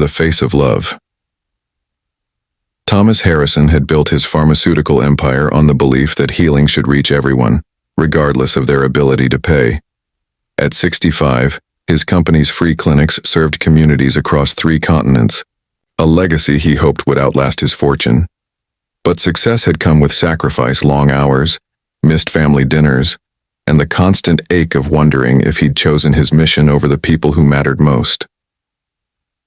the face of love. Thomas Harrison had built his pharmaceutical empire on the belief that healing should reach everyone, regardless of their ability to pay. At 65, his company's free clinics served communities across 3 continents, a legacy he hoped would outlast his fortune. But success had come with sacrifice, long hours, missed family dinners, and the constant ache of wondering if he'd chosen his mission over the people who mattered most.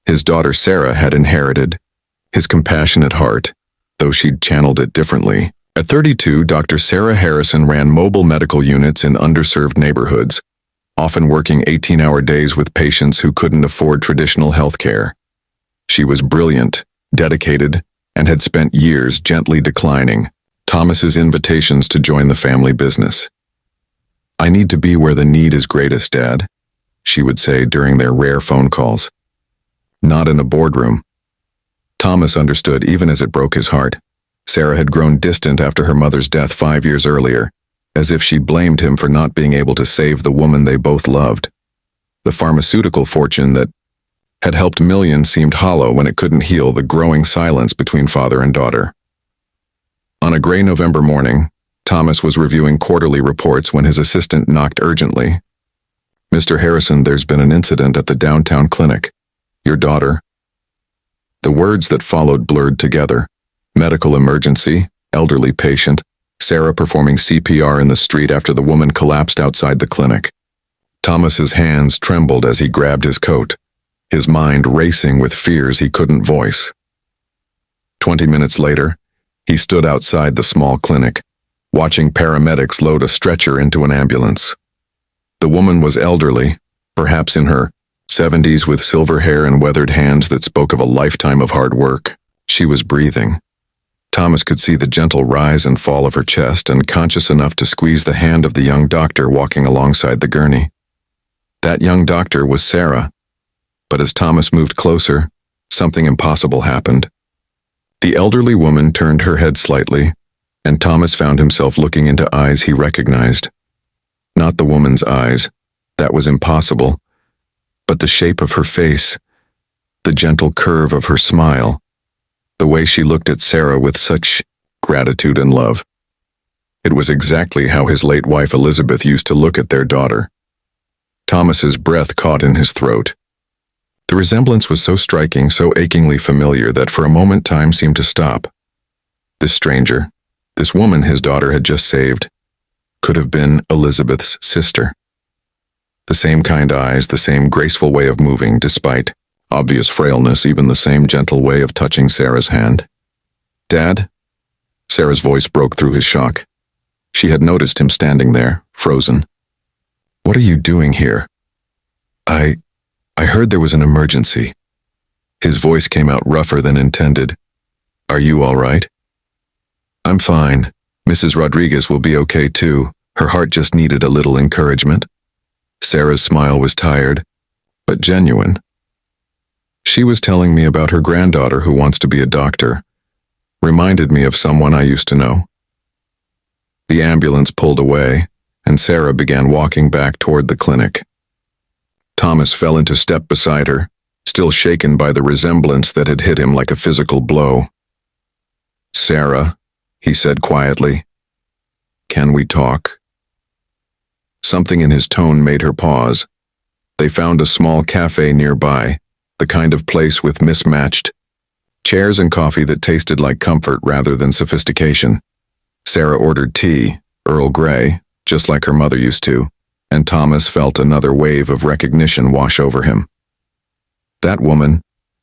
His daughter Sarah had inherited his compassionate heart, though she'd channeled it differently. At 32, Dr. Sarah Harrison ran mobile medical units in underserved neighborhoods, often working 18-hour days with patients who couldn't afford traditional health care. She was brilliant, dedicated, and had spent years gently declining Thomas's invitations to join the family business. "I need to be where the need is greatest, Dad," she would say during their rare phone calls. Not in a boardroom. Thomas understood even as it broke his heart. Sarah had grown distant after her mother's death 5 years earlier, as if she blamed him for not being able to save the woman they both loved. The pharmaceutical fortune that had helped millions seemed hollow when it couldn't heal the growing silence between father and daughter. On a gray November morning, Thomas was reviewing quarterly reports when his assistant knocked urgently. "Mr. Harrison, there's been an incident at the downtown clinic. Your daughter..." The words that followed blurred together. Medical emergency, elderly patient, Sarah performing CPR in the street after the woman collapsed outside the clinic. Thomas's hands trembled as he grabbed his coat, his mind racing with fears he couldn't voice. 20 minutes later, he stood outside the small clinic, watching paramedics load a stretcher into an ambulance. The woman was elderly, perhaps in her 70s, with silver hair and weathered hands that spoke of a lifetime of hard work. She was breathing. Thomas could see the gentle rise and fall of her chest, and conscious enough to squeeze the hand of the young doctor walking alongside the gurney. That young doctor was Sarah. But as Thomas moved closer, something impossible happened. The elderly woman turned her head slightly, and Thomas found himself looking into eyes he recognized. Not the woman's eyes, that was impossible, but the shape of her face, the gentle curve of her smile, the way she looked at Sarah with such gratitude and love. It was exactly how his late wife Elizabeth used to look at their daughter. Thomas's breath caught in his throat. The resemblance was so striking, so achingly familiar, that for a moment time seemed to stop. This stranger, this woman his daughter had just saved, could have been Elizabeth's sister. The same kind eyes, the same graceful way of moving, despite obvious frailness, even the same gentle way of touching Sarah's hand. "Dad?" Sarah's voice broke through his shock. She had noticed him standing there, frozen. "What are you doing here?" I heard there was an emergency." His voice came out rougher than intended. "Are you all right?" "I'm fine. Mrs. Rodriguez will be okay too. Her heart just needed a little encouragement." Sarah's smile was tired, but genuine. "She was telling me about her granddaughter who wants to be a doctor. Reminded me of someone I used to know." The ambulance pulled away, and Sarah began walking back toward the clinic. Thomas fell into step beside her, still shaken by the resemblance that had hit him like a physical blow. "Sarah," he said quietly, "can we talk?" Something in his tone made her pause. They found a small cafe nearby, the kind of place with mismatched chairs and coffee that tasted like comfort rather than sophistication. Sarah ordered tea, Earl Grey, just like her mother used to, and Thomas felt another wave of recognition wash over him. "That woman,"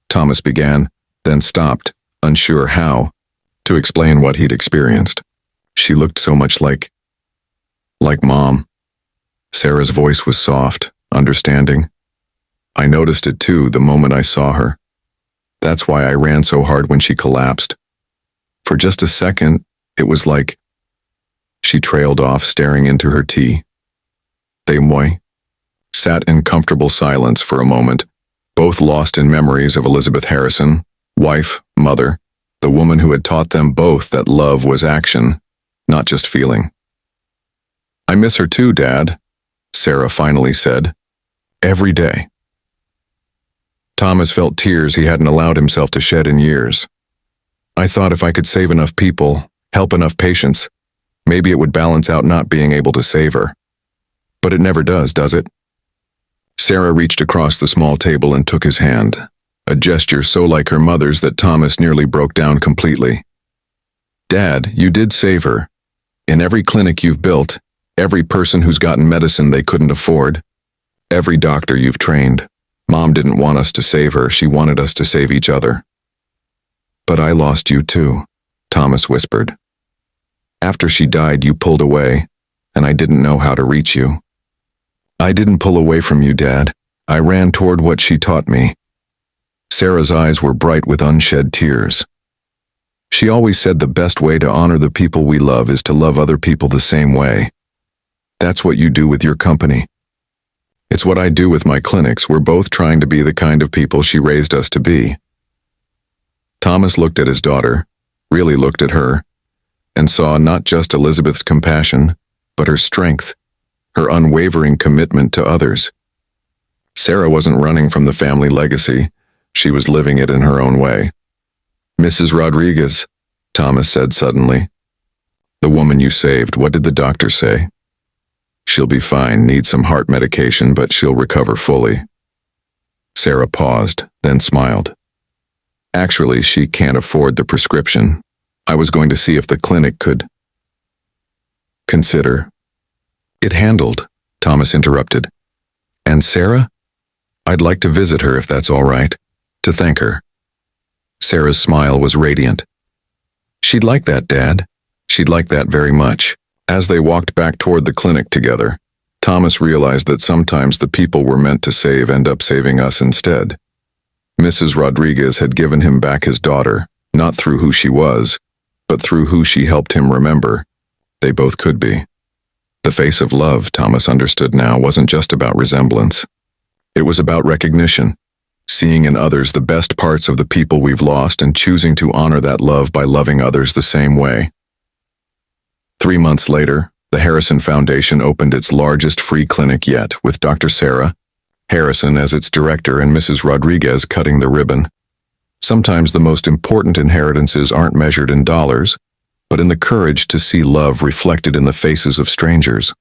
Thomas began, then stopped, unsure how to explain what he'd experienced. "She looked so much like Mom." Sarah's voice was soft, understanding. "I noticed it too the moment I saw her. That's why I ran so hard when she collapsed. For just a second, it was like..." She trailed off, staring into her tea. They sat in comfortable silence for a moment, both lost in memories of Elizabeth Harrison, wife, mother, the woman who had taught them both that love was action, not just feeling. "I miss her too, Dad," Sarah finally said. "Every day." Thomas felt tears he hadn't allowed himself to shed in years. I thought if I could save enough people, help enough patients, maybe it would balance out not being able to save her. But it never does it? Sarah reached across the small table and took his hand, a gesture so like her mother's that Thomas nearly broke down completely. Dad, you did save her. In every clinic you've built, every person who's gotten medicine they couldn't afford, every doctor you've trained, Mom didn't want us to save her, she wanted us to save each other. But I lost you too, Thomas whispered. After she died, you pulled away, and I didn't know how to reach you. I didn't pull away from you, Dad. I ran toward what she taught me. Sarah's eyes were bright with unshed tears. She always said the best way to honor the people we love is to love other people the same way. That's what you do with your company. It's what I do with my clinics. We're both trying to be the kind of people she raised us to be. Thomas looked at his daughter, really looked at her, and saw not just Elizabeth's compassion, but her strength, her unwavering commitment to others. Sarah wasn't running from the family legacy. She was living it in her own way. Mrs. Rodriguez, Thomas said suddenly. The woman you saved, what did the doctor say? She'll be fine, needs some heart medication, but she'll recover fully. Sarah paused, then smiled. Actually, she can't afford the prescription. I was going to see if the clinic could consider. It handled, Thomas interrupted. And Sarah? I'd like to visit her if that's all right, to thank her. Sarah's smile was radiant. She'd like that, Dad. She'd like that very much. As they walked back toward the clinic together, Thomas realized that sometimes the people we're meant to save end up saving us instead. Mrs. Rodriguez had given him back his daughter, not through who she was, but through who she helped him remember. They both could be. The face of love, Thomas understood now, wasn't just about resemblance. It was about recognition, seeing in others the best parts of the people we've lost and choosing to honor that love by loving others the same way. 3 months later, the Harrison Foundation opened its largest free clinic yet, with Dr. Sarah Harrison as its director and Mrs. Rodriguez cutting the ribbon. Sometimes the most important inheritances aren't measured in dollars, but in the courage to see love reflected in the faces of strangers.